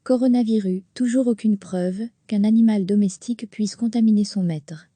Coronavirus, toujours aucune preuve qu'un animal domestique puisse contaminer son maître.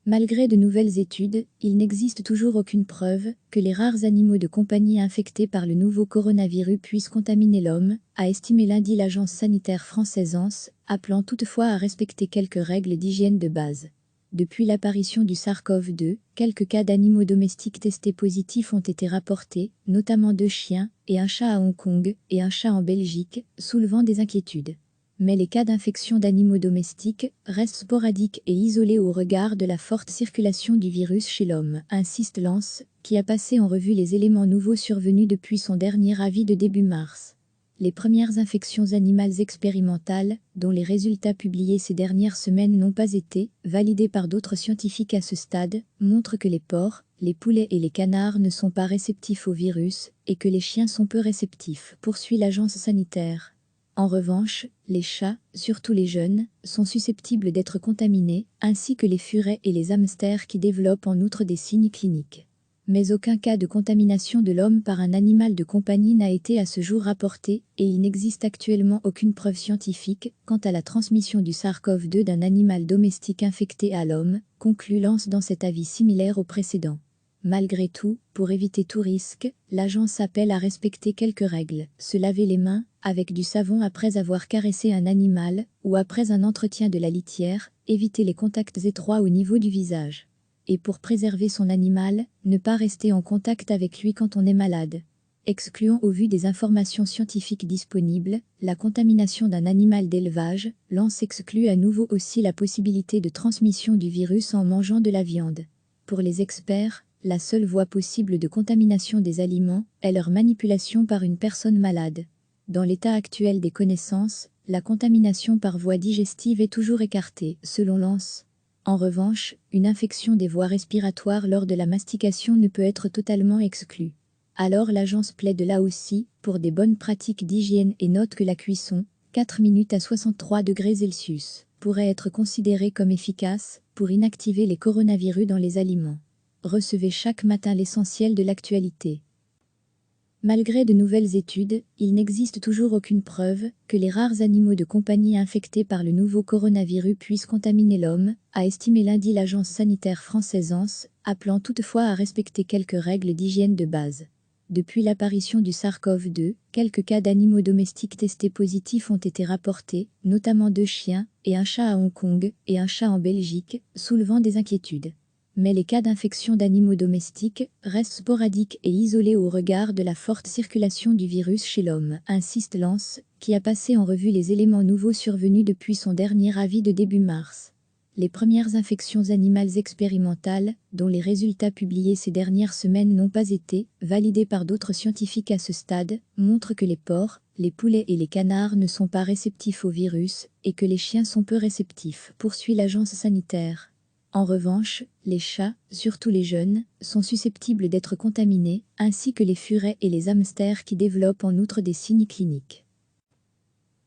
Malgré de nouvelles études, il n'existe toujours aucune preuve que les rares animaux de compagnie infectés par le nouveau coronavirus puissent contaminer l'homme, a estimé lundi l'agence sanitaire française ANS, appelant toutefois à respecter quelques règles d'hygiène de base. Depuis l'apparition du SARS-CoV-2, quelques cas d'animaux domestiques testés positifs ont été rapportés, notamment 2 chiens et un chat à Hong Kong et un chat en Belgique, soulevant des inquiétudes. Mais les cas d'infection d'animaux domestiques restent sporadiques et isolés au regard de la forte circulation du virus chez l'homme, insiste l'ANS, qui a passé en revue les éléments nouveaux survenus depuis son dernier avis de début mars. Les premières infections animales expérimentales, dont les résultats publiés ces dernières semaines n'ont pas été validés par d'autres scientifiques à ce stade, montrent que les porcs, les poulets et les canards ne sont pas réceptifs au virus et que les chiens sont peu réceptifs, poursuit l'agence sanitaire. En revanche, les chats, surtout les jeunes, sont susceptibles d'être contaminés, ainsi que les furets et les hamsters qui développent en outre des signes cliniques. Mais aucun cas de contamination de l'homme par un animal de compagnie n'a été à ce jour rapporté, et il n'existe actuellement aucune preuve scientifique quant à la transmission du SARS-CoV-2 d'un animal domestique infecté à l'homme, conclut l'ANS dans cet avis similaire au précédent. Malgré tout, pour éviter tout risque, l'agence appelle à respecter quelques règles, se laver les mains avec du savon après avoir caressé un animal ou après un entretien de la litière, éviter les contacts étroits au niveau du visage. Et pour préserver son animal, ne pas rester en contact avec lui quand on est malade. Excluant au vu des informations scientifiques disponibles, la contamination d'un animal d'élevage, l'ANS exclut à nouveau aussi la possibilité de transmission du virus en mangeant de la viande. Pour les experts, la seule voie possible de contamination des aliments est leur manipulation par une personne malade. Dans l'état actuel des connaissances, la contamination par voie digestive est toujours écartée, selon l'ANS. En revanche, une infection des voies respiratoires lors de la mastication ne peut être totalement exclue. Alors l'agence plaide là aussi pour des bonnes pratiques d'hygiène et note que la cuisson, 4 minutes à 63 degrés Celsius, pourrait être considérée comme efficace pour inactiver les coronavirus dans les aliments. Recevez chaque matin l'essentiel de l'actualité. Malgré de nouvelles études, il n'existe toujours aucune preuve que les rares animaux de compagnie infectés par le nouveau coronavirus puissent contaminer l'homme, a estimé lundi l'agence sanitaire française ANS, appelant toutefois à respecter quelques règles d'hygiène de base. Depuis l'apparition du SARS-CoV-2, quelques cas d'animaux domestiques testés positifs ont été rapportés, notamment 2 chiens et un chat à Hong Kong et un chat en Belgique, soulevant des inquiétudes. Mais les cas d'infection d'animaux domestiques restent sporadiques et isolés au regard de la forte circulation du virus chez l'homme, insiste l'ANS, qui a passé en revue les éléments nouveaux survenus depuis son dernier avis de début mars. Les premières infections animales expérimentales, dont les résultats publiés ces dernières semaines n'ont pas été validés par d'autres scientifiques à ce stade, montrent que les porcs, les poulets et les canards ne sont pas réceptifs au virus et que les chiens sont peu réceptifs, poursuit l'agence sanitaire. En revanche, les chats, surtout les jeunes, sont susceptibles d'être contaminés, ainsi que les furets et les hamsters qui développent en outre des signes cliniques.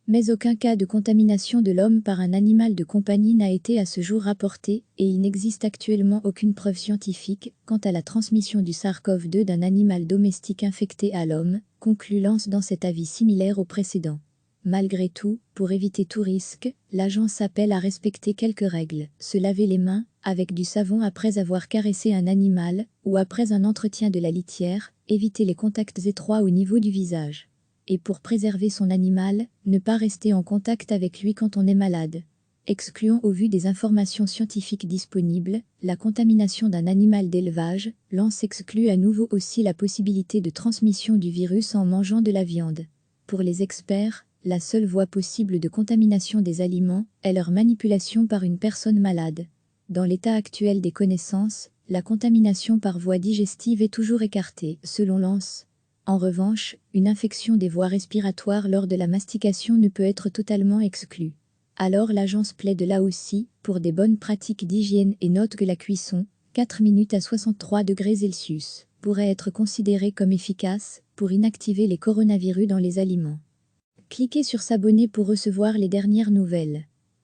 Mais aucun cas de contamination de l'homme par un animal de compagnie n'a été à ce jour rapporté, et il n'existe actuellement aucune preuve scientifique quant à la transmission du SARS-CoV-2 d'un animal domestique infecté à l'homme, conclut l'ANS dans cet avis similaire au précédent. Malgré tout, pour éviter tout risque, l'agence appelle à respecter quelques règles, se laver les mains avec du savon après avoir caressé un animal ou après un entretien de la litière, éviter les contacts étroits au niveau du visage. Et pour préserver son animal, ne pas rester en contact avec lui quand on est malade. Excluant au vu des informations scientifiques disponibles, la contamination d'un animal d'élevage, l'ANS exclut à nouveau aussi la possibilité de transmission du virus en mangeant de la viande. Pour les experts, la seule voie possible de contamination des aliments est leur manipulation par une personne malade. Dans l'état actuel des connaissances, la contamination par voie digestive est toujours écartée, selon l'ANS. En revanche, une infection des voies respiratoires lors de la mastication ne peut être totalement exclue. Alors l'agence plaide là aussi pour des bonnes pratiques d'hygiène et note que la cuisson, 4 minutes à 63 degrés Celsius, pourrait être considérée comme efficace pour inactiver les coronavirus dans les aliments. Cliquez sur s'abonner pour recevoir les dernières nouvelles.